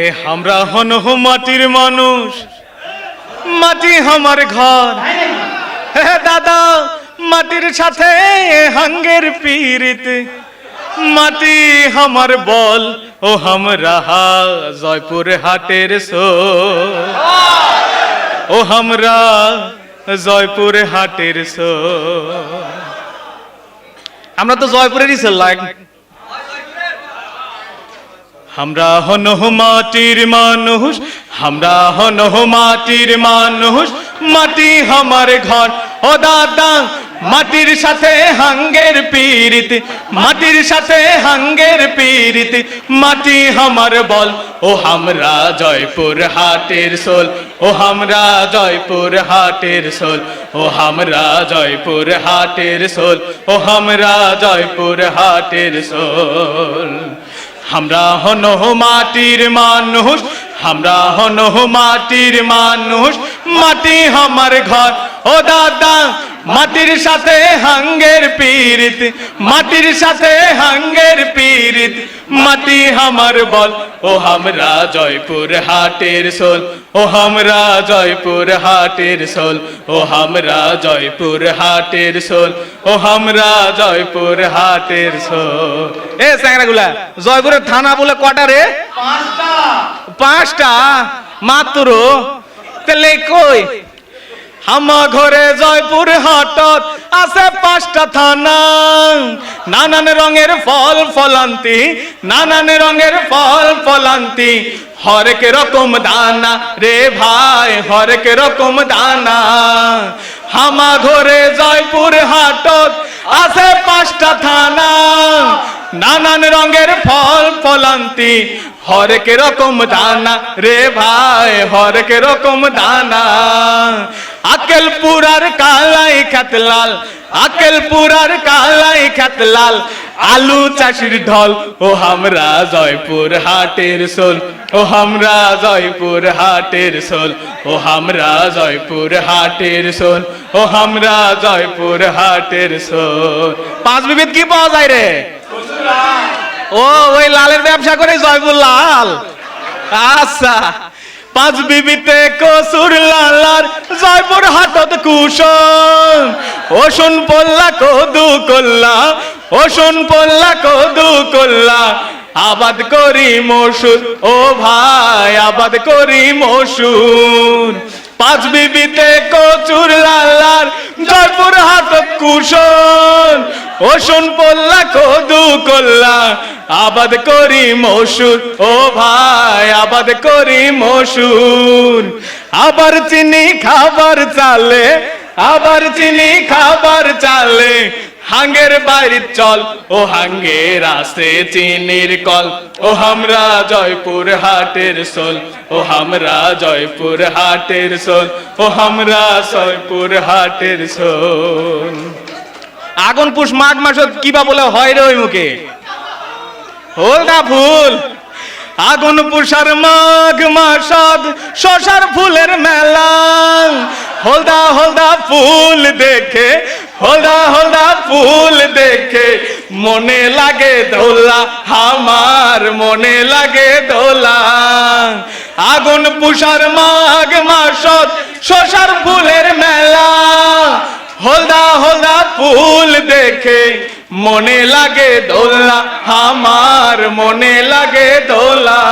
এ আমরা হন মাটির মানুষ, মাটি আমার ঘর। হে দাদা, মাটির সাথে হাঙ্গের পীড়িত, মাটি আমার বল ও আমরা জয়পুর হাটের সোল, ও আমরা জয়পুর হাটের সোল। আমরা তো জয়পুরেরই সোল। আমরা হন মাটির মানুষ, আমরা হন মাটির মানুষ, মাটি আমার ঘর। ও দাদা, মাটির সাথে হাঙ্গের পীড়িত, মাটির সাথে হাঙ্গের পীড়িত, মাটি আমার বল ও আমরা জয়পুর হাটের সোল, ও আমরা জয়পুর হাটের সোল, ও আমরা জয়পুর হাটের সোল, ও আমরা জয়পুর হাটের সোল। আমরা হন মাটির মানুষ, আমরা হন মাটির মানুষ, মাটি আমার ঘর। ও দাদা, মাটির সাথে হাঙ্গের পীড়িত, মাটির সাথে হাঙ্গের পীড়িত, মাটি আমার বল ও আমরা জয়পুর হাটের সোল, ও আমরা জয়পুর হাটের সোল, ও আমরা জয়পুর হাটের সোল, ও আমরা জয়পুর হাটের সোল। এ স্যাংরাগুলা, জয়পুরের থানা বলে কটা রে? 5টা মাত্র। তাহলে কই আমার ঘরে জয়পুর হাটত আছে 5টা থানা, নানান রঙের ফল ফলান্তি, নানান রঙের ফল ফলান্তি, হরেক রকম দানা রে ভাই, হরেক রকম দানা। আমার ঘরে জয়পুর হাটত আছে 5টা থানা, নানান রঙের ফল ফলান্তি, হরেক রকম দানা রে ভাই, হরেক রকম দানা। আকেলপুর আর কালাই খাতলাল, আকেলপুর আর কালাই খাতলাল, আলু চাষির ঢল ও আমরা জয়পুর হাটের সোল, ও আমরা জয়পুর হাটের সোল, ও আমরা জয়পুর হাটের সোল, ও আমরা জয়পুর হাটের সোল। 5 বিবিধ কি পাওয়া যায় রে? ও ওই লালের ব্যবসা করে জয়পুর লাল। আচ্ছা, 5 বিবিতে কসুর লালার জয়পুর হাটত কুশন, ওষুন পল্লা কদু কল্লা, ওষুন পল্লা কদু কল্লা, আবাদ করি মসুর ও ভাই, আবাদ করি মসুর। 5 বিবিতে কচুর লালার জয়পুর হাটত কুশন, ওষুন পল্লা কদু কল্লা, আবাদ করি মসুর ও ভাই, আবাদ করি মসুর। আবার চিনি খাবার চালে, আবার চিনি খাবার চালে, হাঙ্গের বাইরে চল ও হাঙ্গের আছে চিনির কল, ও আমরা জয়পুর হাটের সোল, ও আমরা জয়পুর হাটের সোল, ও আমরা জয়পুর হাটের সোল। আগুন পুষ মাঘ মাসত কিবা বলে হয় রে ওই মুখে? হলদা ফুল। আগুন পুষার মাঘ মাসত শশার ফুলের মেলা, হলদা হলদা ফুল দেখে, হলদা হলদা ফুল দেখে, মনে লাগে দোলা, আমার মনে লাগে দোলা। আগুন পুষার মাঘ মাসত শশার ফুলের মেলা, হলদা হলদা ফুল দেখে, মনে লাগে দোলা, আমার মনে লাগে দোলা।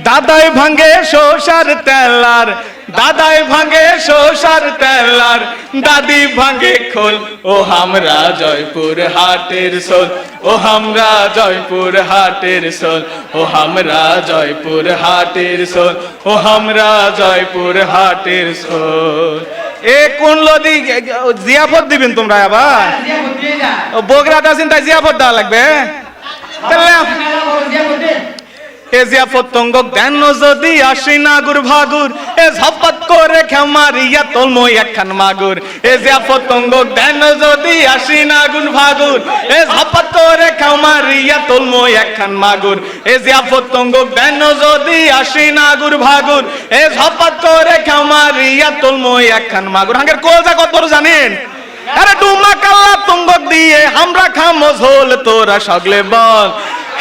দাদাই ভাঙ্গে শশার তেলার, দাদাই ভাঙ্গে শশার তেলার, দাদি ভাঙ্গে খোল, ও আমরা জয়পুর হাটের সোল, ও আমরা জয়পুর হাটের সোল, ও আমরা জয়পুর হাটের সোল, ও আমরা জয়পুর হাটের সোল। এ কোন লদি জিয়াফত দিবেন তোমরা? আবার বগরাত আছেন তাই জিয়াফত দেওয়া লাগবে। এ জিয়াফত তঙ্গ দেন যদি আসি নাগুর ভাগুর, এ ঝপাত করে খেমারিয়া তলমই একখান মাগুর। এ জিয়াফত তঙ্গ দেন যদি আসি নাগুর ভাগুর, এ ঝপাত করে খেমারিয়া তলমই একখান মাগুর। এ জিয়াফত তঙ্গ দেন যদি আসি নাগুর ভাগুর, এ ঝপাত করে খেমারিয়া তলমই একখান মাগুর। হাঙ্গের কোলজা কত বড় জানেন? আরে ডুমা কাল্লা তুঙ্গ দিয়ে আমরা খামো ঝোল, তোরা সগলে বল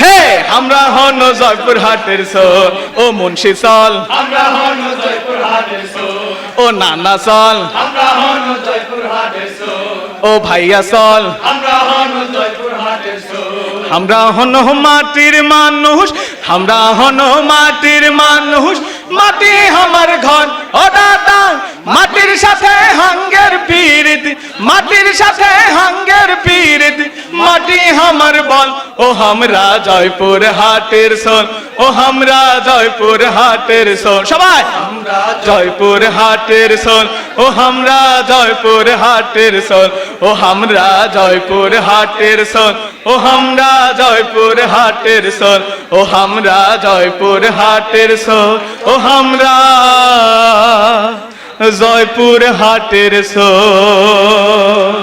হে আমরা হন জয়পুর হাটের সোল ও মুন্সি চল আমরা হন জয়পুর হাটের সোল ও নানা চল আমরা হন জয়পুর হাটের সোল ও ভাইয়া চল আমরা হন জয়পুর হাটের সোল আমরা হন মাটির মানুষ আমরা হন মাটির মানুষ মাটি আমার ঘর ও দাদা মাটির সাথে হাঙ্গের পীড়িত মাটির সাথে হাঙ্গের পীড়িত মাটি আমার বল ও আমরা জয়পুর হাটের সোল ও আমরা জয়পুর হাটের সোল সবাই আমরা জয়পুর হাটের সোল ও আমরা জয়পুর হাটের সোল ও আমরা জয়পুর হাটের সোল ও আমরা জয়পুর হাটের সোল ও আমরা জয়পুর হাটের সোল ও আমরা জয়পুর হাটের সোল